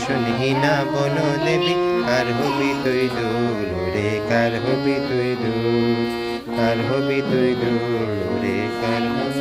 শুনহি না বন দেবী কার হবি তুই দুল রে কার হবি তুই দুল কার হবি তুই দুল রে কার হবি